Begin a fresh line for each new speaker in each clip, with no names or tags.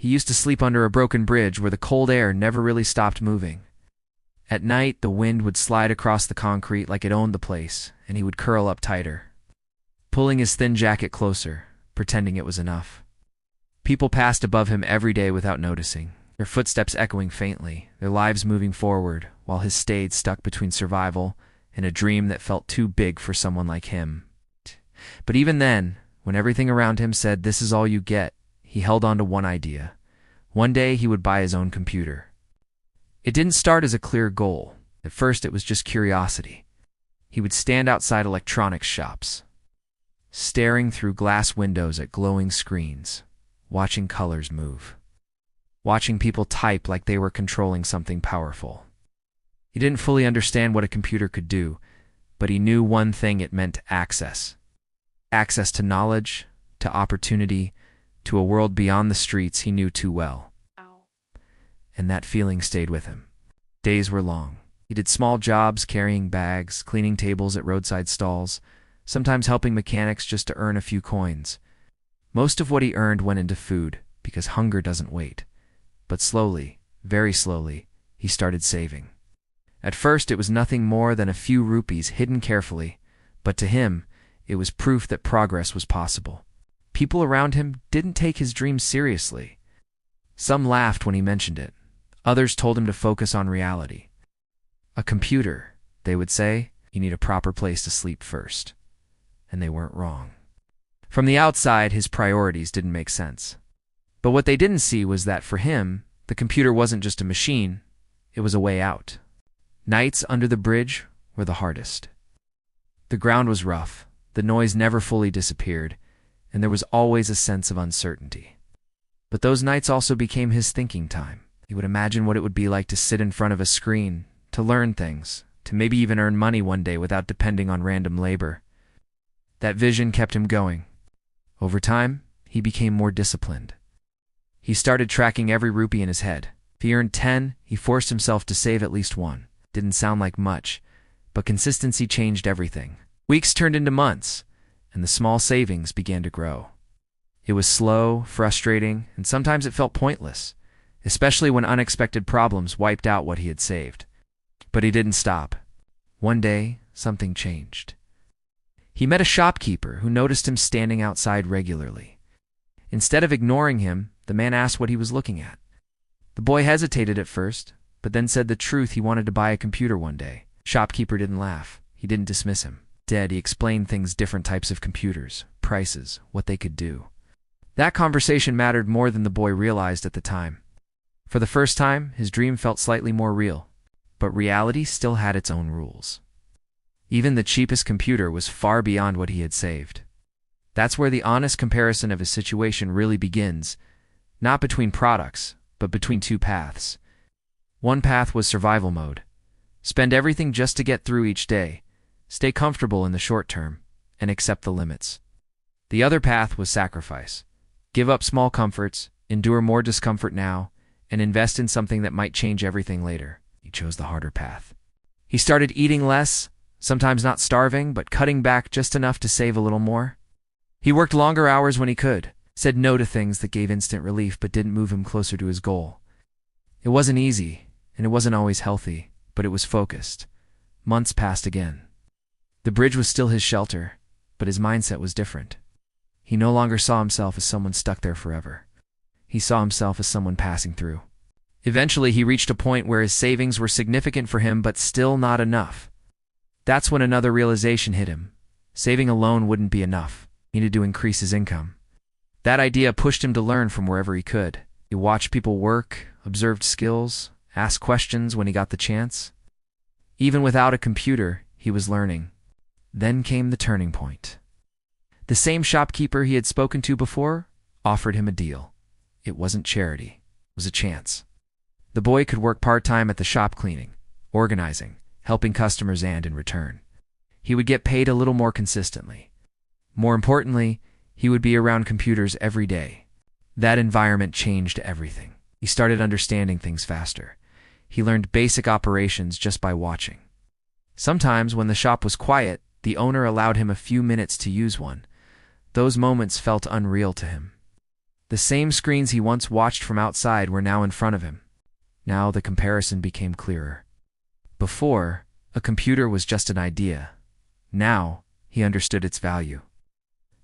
He used to sleep under a broken bridge where the cold air never really stopped moving. At night, the wind would slide across the concrete like it owned the place, and he would curl up tighter, pulling his thin jacket closer, pretending it was enough. People passed above him every day without noticing, their footsteps echoing faintly, their lives moving forward, while his stayed stuck between survival and a dream that felt too big for someone like him. But even then, when everything around him said this is all you get, he held on to one idea. One day he would buy his own computer. It didn't start as a clear goal. At first it was just curiosity. He would stand outside electronics shops, staring through glass windows at glowing screens, watching colors move, watching people type like they were controlling something powerful. He didn't fully understand what a computer could do, but he knew one thing: it meant access. Access to knowledge, to opportunity, to a world beyond the streets he knew too well. And that feeling stayed with him. Days were long. He did small jobs, carrying bags, cleaning tables at roadside stalls, sometimes helping mechanics just to earn a few coins. Most of what he earned went into food, because hunger doesn't wait. But slowly, very slowly, he started saving. At first it was nothing more than a few rupees hidden carefully, but to him, it was proof that progress was possible. People around him didn't take his dreams seriously. Some laughed when he mentioned it. Others told him to focus on reality. A computer, they would say, you need a proper place to sleep first. And they weren't wrong. From the outside, his priorities didn't make sense. But what they didn't see was that for him, the computer wasn't just a machine, it was a way out. Nights under the bridge were the hardest. The ground was rough, the noise never fully disappeared, and there was always a sense of uncertainty. But those nights also became his thinking time. He would imagine what it would be like to sit in front of a screen, to learn things, to maybe even earn money one day without depending on random labor. That vision kept him going. Over time, he became more disciplined. He started tracking every rupee in his head. If he earned 10, he forced himself to save at least one. Didn't sound like much, but consistency changed everything. Weeks turned into months, and the small savings began to grow. It was slow, frustrating, and sometimes it felt pointless, especially when unexpected problems wiped out what he had saved. But he didn't stop. One day, something changed. He met a shopkeeper who noticed him standing outside regularly. Instead of ignoring him, the man asked what he was looking at. The boy hesitated at first, but then said the truth: he wanted to buy a computer one day. Shopkeeper didn't laugh. He didn't dismiss him. Instead, he explained things: different types of computers, prices, what they could do. That conversation mattered more than the boy realized at the time. For the first time, his dream felt slightly more real, but reality still had its own rules. Even the cheapest computer was far beyond what he had saved. That's where the honest comparison of his situation really begins, not between products, but between two paths. One path was survival mode. Spend everything just to get through each day, stay comfortable in the short term, and accept the limits. The other path was sacrifice. Give up small comforts, endure more discomfort now, and invest in something that might change everything later. He chose the harder path. He started eating less, sometimes not starving, but cutting back just enough to save a little more. He worked longer hours when he could, said no to things that gave instant relief but didn't move him closer to his goal. It wasn't easy, and it wasn't always healthy, but it was focused. Months passed again. The bridge was still his shelter, but his mindset was different. He no longer saw himself as someone stuck there forever. He saw himself as someone passing through. Eventually, he reached a point where his savings were significant for him, but still not enough. That's when another realization hit him. Saving alone wouldn't be enough. He needed to increase his income. That idea pushed him to learn from wherever he could. He watched people work, observed skills, asked questions when he got the chance. Even without a computer, he was learning. Then came the turning point. The same shopkeeper he had spoken to before offered him a deal. It wasn't charity. It was a chance. The boy could work part-time at the shop, cleaning, organizing, helping customers, and in return, he would get paid a little more consistently. More importantly, he would be around computers every day. That environment changed everything. He started understanding things faster. He learned basic operations just by watching. Sometimes, when the shop was quiet, the owner allowed him a few minutes to use one. Those moments felt unreal to him. The same screens he once watched from outside were now in front of him. Now the comparison became clearer. Before, a computer was just an idea. Now, he understood its value.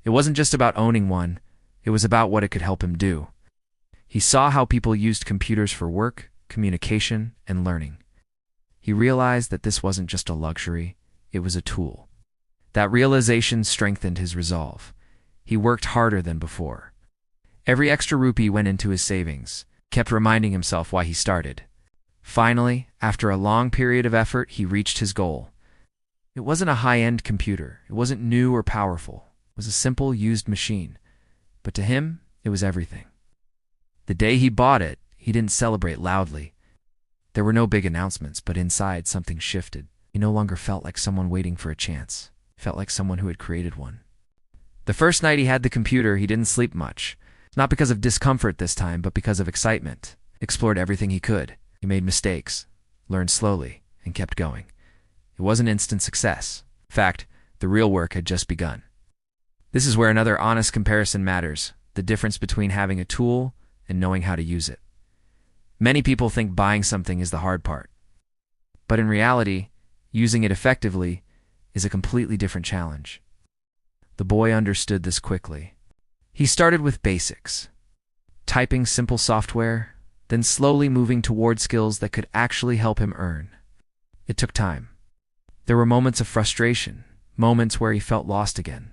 It wasn't just about owning one, it was about what it could help him do. He saw how people used computers for work, communication, and learning. He realized that this wasn't just a luxury, it was a tool. That realization strengthened his resolve. He worked harder than before. Every extra rupee went into his savings, kept reminding himself why he started. Finally, after a long period of effort, he reached his goal. It wasn't a high-end computer. It wasn't new or powerful. It was a simple, used machine. But to him, it was everything. The day he bought it, he didn't celebrate loudly. There were no big announcements, but inside something shifted. He no longer felt like someone waiting for a chance. He felt like someone who had created one. The first night he had the computer, he didn't sleep much. Not because of discomfort this time, but because of excitement. Explored everything he could. He made mistakes, learned slowly, and kept going. It wasn't instant success. In fact, the real work had just begun. This is where another honest comparison matters, the difference between having a tool and knowing how to use it. Many people think buying something is the hard part. But in reality, using it effectively is a completely different challenge. The boy understood this quickly. He started with basics, typing simple software, then slowly moving toward skills that could actually help him earn. It took time. There were moments of frustration, moments where he felt lost again.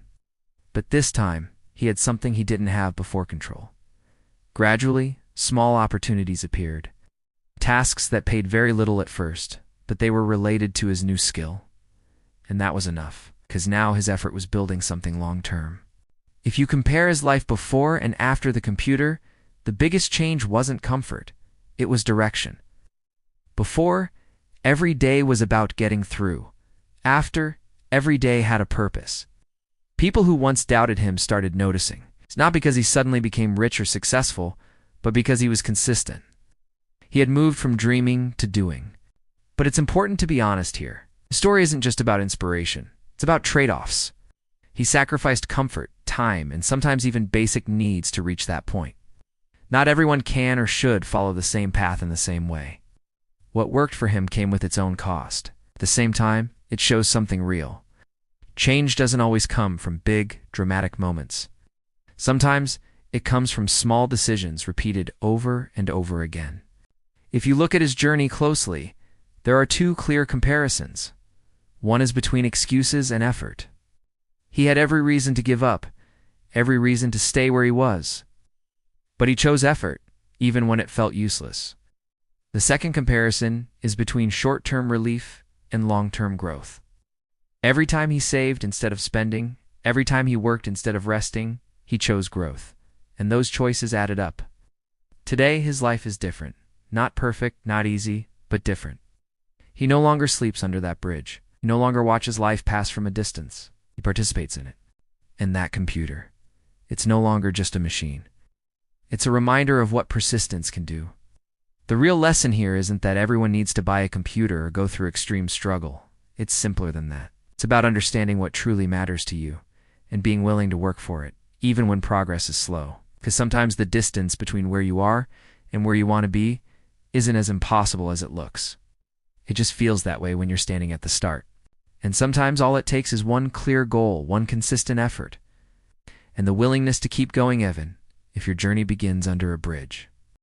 But this time, he had something he didn't have before: control. Gradually, small opportunities appeared. Tasks that paid very little at first, but they were related to his new skill. And that was enough, because now his effort was building something long-term. If you compare his life before and after the computer, the biggest change wasn't comfort, it was direction. Before, every day was about getting through. After, every day had a purpose. People who once doubted him started noticing. It's not because he suddenly became rich or successful, but because he was consistent. He had moved from dreaming to doing. But it's important to be honest here. The story isn't just about inspiration. It's about trade-offs. He sacrificed comfort, time, and sometimes even basic needs to reach that point. Not everyone can or should follow the same path in the same way. What worked for him came with its own cost. At the same time, it shows something real. Change doesn't always come from big, dramatic moments. Sometimes it comes from small decisions repeated over and over again. If you look at his journey closely, there are two clear comparisons. One is between excuses and effort. He had every reason to give up, every reason to stay where he was. But he chose effort, even when it felt useless. The second comparison is between short-term relief and long-term growth. Every time he saved instead of spending, every time he worked instead of resting, he chose growth. And those choices added up. Today, his life is different. Not perfect, not easy, but different. He no longer sleeps under that bridge. He no longer watches life pass from a distance. He participates in it. And that computer, it's no longer just a machine. It's a reminder of what persistence can do. The real lesson here isn't that everyone needs to buy a computer or go through extreme struggle. It's simpler than that. It's about understanding what truly matters to you and being willing to work for it, even when progress is slow. Because sometimes the distance between where you are and where you want to be isn't as impossible as it looks. It just feels that way when you're standing at the start. And sometimes all it takes is one clear goal, one consistent effort, and the willingness to keep going even if your journey begins under a bridge.